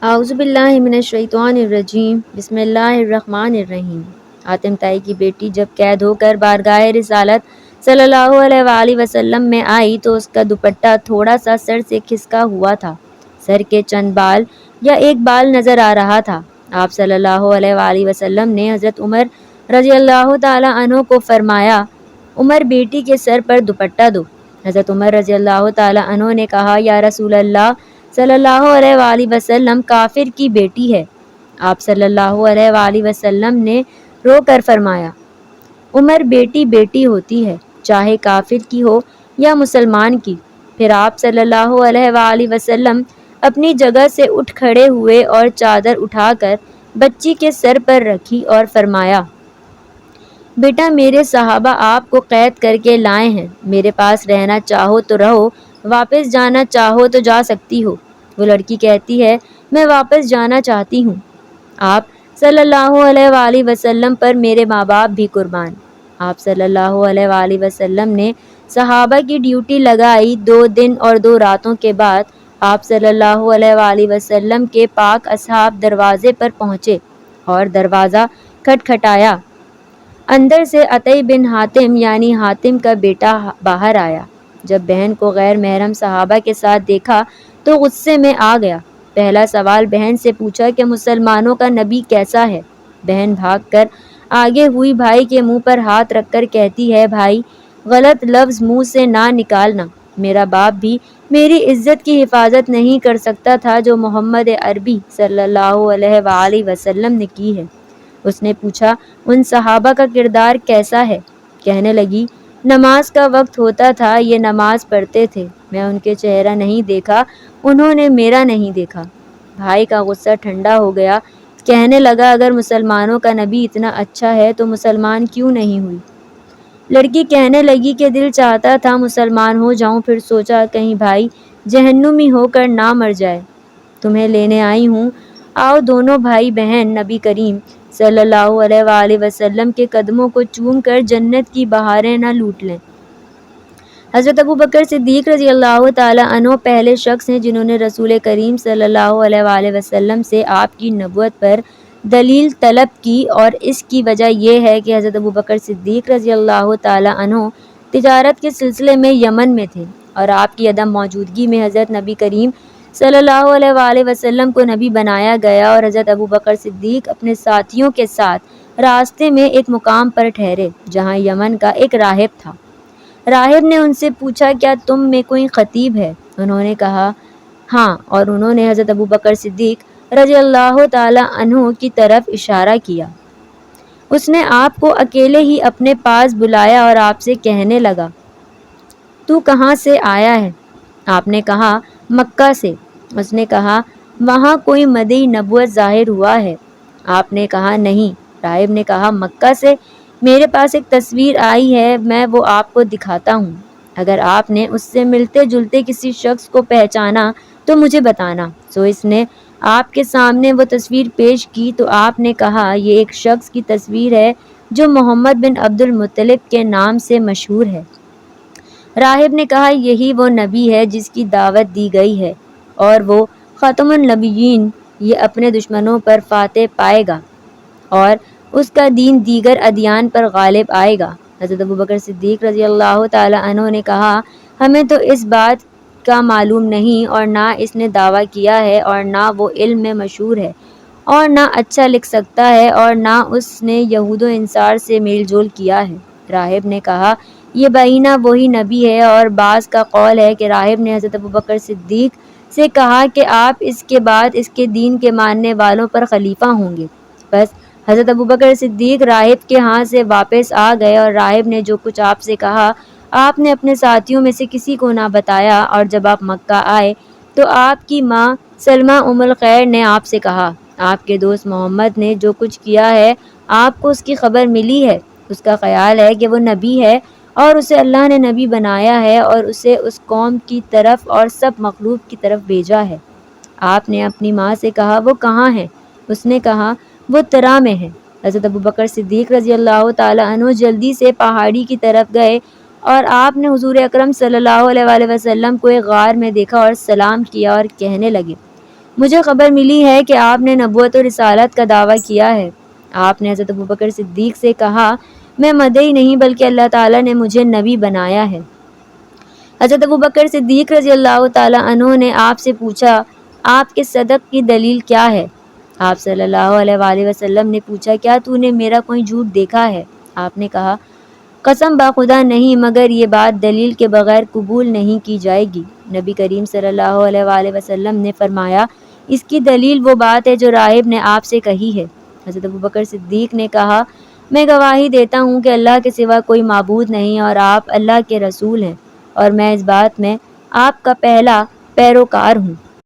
اعوذ باللہ من الشیطان الرجیم بسم اللہ الرحمن الرحیم۔ حاتم طائی کی بیٹی جب قید ہو کر بارگاہ رسالت صلی اللہ علیہ وآلہ وسلم میں آئی تو اس کا دوپٹہ تھوڑا سا سر سے کھسکا ہوا تھا، سر کے چند بال یا ایک بال نظر آ رہا تھا۔ آپ صلی اللہ علیہ وآلہ وسلم نے حضرت عمر رضی اللہ تعالی عنہ کو فرمایا، عمر بیٹی کے سر پر دوپٹہ دو۔ حضرت عمر رضی اللہ تعالی عنہ نے کہا، یا رسول اللہ صلی اللہ علیہ وآلہ وسلم، کافر کی بیٹی ہے۔ آپ صلی اللہ علیہ وآلہ وسلم نے رو کر فرمایا، عمر بیٹی بیٹی ہوتی ہے، چاہے کافر کی ہو یا مسلمان کی۔ پھر آپ صلی اللہ علیہ وآلہ وسلم اپنی جگہ سے اٹھ کھڑے ہوئے اور چادر اٹھا کر بچی کے سر پر رکھی اور فرمایا، بیٹا میرے صحابہ آپ کو قید کر کے لائے ہیں، میرے پاس رہنا چاہو تو رہو، واپس جانا چاہو تو جا سکتی ہو۔ وہ لڑکی کہتی ہے، میں واپس جانا چاہتی ہوں۔ آپ صلی اللہ علیہ وآلہ وسلم پر میرے ماں باپ بھی قربان۔ آپ صلی اللہ علیہ وآلہ وسلم نے صحابہ کی ڈیوٹی لگائی۔ 2 دن اور 2 راتوں کے بعد آپ صلی اللہ علیہ وآلہ وسلم کے پاک اصحاب دروازے پر پہنچے اور دروازہ کھٹکھٹایا۔ اندر سے عتیٰ بن حاتم یعنی حاتم کا بیٹا باہر آیا۔ جب بہن کو غیر محرم صحابہ کے ساتھ دیکھا تو غصے میں آ گیا۔ پہلا سوال بہن سے پوچھا کہ مسلمانوں کا نبی کیسا ہے؟ بہن بھاگ کر آگے ہوئی بھائی کے منہ پر ہاتھ رکھ کر کہتی ہے، بھائی غلط لفظ منہ سے نہ نکالنا، میرا باپ بھی میری عزت کی حفاظت نہیں کر سکتا تھا جو محمد عربی صلی اللہ علیہ وآلہ وسلم نے کی ہے۔ اس نے پوچھا، ان صحابہ کا کردار کیسا ہے؟ کہنے لگی، نماز کا وقت ہوتا تھا یہ نماز پڑھتے تھے، میں ان کے چہرہ نہیں دیکھا، انہوں نے میرا نہیں دیکھا۔ بھائی کا غصہ ٹھنڈا ہو گیا، کہنے لگا، اگر مسلمانوں کا نبی اتنا اچھا ہے تو مسلمان کیوں نہیں ہوئی؟ لڑکی کہنے لگی کہ دل چاہتا تھا مسلمان ہو جاؤں، پھر سوچا کہیں بھائی جہنمی ہو کر نہ مر جائے، تمہیں لینے آئی ہوں، آؤ دونوں بھائی بہن نبی کریم صلی اللہ علیہ وآلہ وسلم کے قدموں کو چوم کر جنت کی بہاریں نہ لوٹ لیں۔ حضرت ابوبکر صدیق رضی اللہ تعالی عنہ پہلے شخص ہیں جنہوں نے رسول کریم صلی اللہ علیہ وآلہ وسلم سے آپ کی نبوت پر دلیل طلب کی، اور اس کی وجہ یہ ہے کہ حضرت ابوبکر صدیق رضی اللہ تعالی عنہ تجارت کے سلسلے میں یمن میں تھے، اور آپ کی عدم موجودگی میں حضرت نبی کریم صلی اللہ علیہ وآلہ وسلم کو نبی بنایا گیا، اور حضرت ابوبکر صدیق اپنے ساتھیوں کے ساتھ راستے میں ایک مقام پر ٹھہرے جہاں یمن کا ایک راہب تھا۔ راہب نے ان سے پوچھا، کیا تم میں کوئی خطیب ہے؟ انہوں نے کہا ہاں، اور انہوں نے حضرت ابوبکر صدیق رضی اللہ تعالی عنہ کی طرف اشارہ کیا۔ اس نے آپ کو اکیلے ہی اپنے پاس بلایا اور آپ سے کہنے لگا، تو کہاں سے آیا ہے؟ آپ نے کہا، مکہ سے۔ اس نے کہا، وہاں کوئی مدعی نبوت ظاہر ہوا ہے؟ آپ نے کہا نہیں۔ راہب نے کہا، مکہ سے؟ میرے پاس ایک تصویر آئی ہے، میں وہ آپ کو دکھاتا ہوں، اگر آپ نے اس سے ملتے جلتے کسی شخص کو پہچانا تو مجھے بتانا۔ سو اس نے آپ کے سامنے وہ تصویر پیش کی تو آپ نے کہا، یہ ایک شخص کی تصویر ہے جو محمد بن عبد المطلب کے نام سے مشہور ہے۔ راہب نے کہا، یہی وہ نبی ہے جس کی دعوت دی گئی ہے، اور وہ ختم النبیین، یہ اپنے دشمنوں پر فاتح پائے گا اور اس کا دین دیگر ادیان پر غالب آئے گا۔ حضرت ابوبکر صدیق رضی اللہ تعالی عنہ نے کہا، ہمیں تو اس بات کا معلوم نہیں، اور نہ اس نے دعویٰ کیا ہے، اور نہ وہ علم میں مشہور ہے، اور نہ اچھا لکھ سکتا ہے، اور نہ اس نے یہود و انصار سے میل جول کیا ہے۔ راہب نے کہا، یہ بعینہ وہی نبی ہے، اور بعض کا قول ہے کہ راہب نے حضرت ابوبکر صدیق سے کہا کہ آپ اس کے بعد اس کے دین کے ماننے والوں پر خلیفہ ہوں گے۔ بس حضرت ابوبکر صدیق راہب کے ہاں سے واپس آ گئے، اور راہب نے جو کچھ آپ سے کہا آپ نے اپنے ساتھیوں میں سے کسی کو نہ بتایا، اور جب آپ مکہ آئے تو آپ کی ماں سلمہ ام الخیر نے آپ سے کہا، آپ کے دوست محمد نے جو کچھ کیا ہے آپ کو اس کی خبر ملی ہے، اس کا خیال ہے کہ وہ نبی ہے اور اسے اللہ نے نبی بنایا ہے اور اسے اس قوم کی طرف اور سب مخلوق کی طرف بھیجا ہے۔ آپ نے اپنی ماں سے کہا، وہ کہاں ہے؟ اس نے کہا، وہ ترا میں ہے۔ حضرت ابوبکر صدیق رضی اللہ تعالی عنہ جلدی سے پہاڑی کی طرف گئے، اور آپ نے حضور اکرم صلی اللہ علیہ وآلہ وسلم کو ایک غار میں دیکھا اور سلام کیا اور کہنے لگے، مجھے خبر ملی ہے کہ آپ نے نبوت و رسالت کا دعویٰ کیا ہے۔ آپ نے حضرت ابوبکر صدیق سے کہا، میں مدعی نہیں بلکہ اللہ تعالیٰ نے مجھے نبی بنایا ہے۔ حضرت ابوبکر صدیق رضی اللہ تعالیٰ عنہ نے آپ سے پوچھا، آپ کے صدق کی دلیل کیا ہے؟ آپ صلی اللہ علیہ وآلہ وسلم نے پوچھا، کیا تو نے میرا کوئی جھوٹ دیکھا ہے؟ آپ نے کہا، قسم با خدا نہیں، مگر یہ بات دلیل کے بغیر قبول نہیں کی جائے گی۔ نبی کریم صلی اللہ علیہ وآلہ وسلم نے فرمایا، اس کی دلیل وہ بات ہے جو راہب نے آپ سے کہی ہے۔ حضرت ابوبکر صدیق نے کہا، میں گواہی دیتا ہوں کہ اللہ کے سوا کوئی معبود نہیں اور آپ اللہ کے رسول ہیں، اور میں اس بات میں آپ کا پہلا پیروکار ہوں۔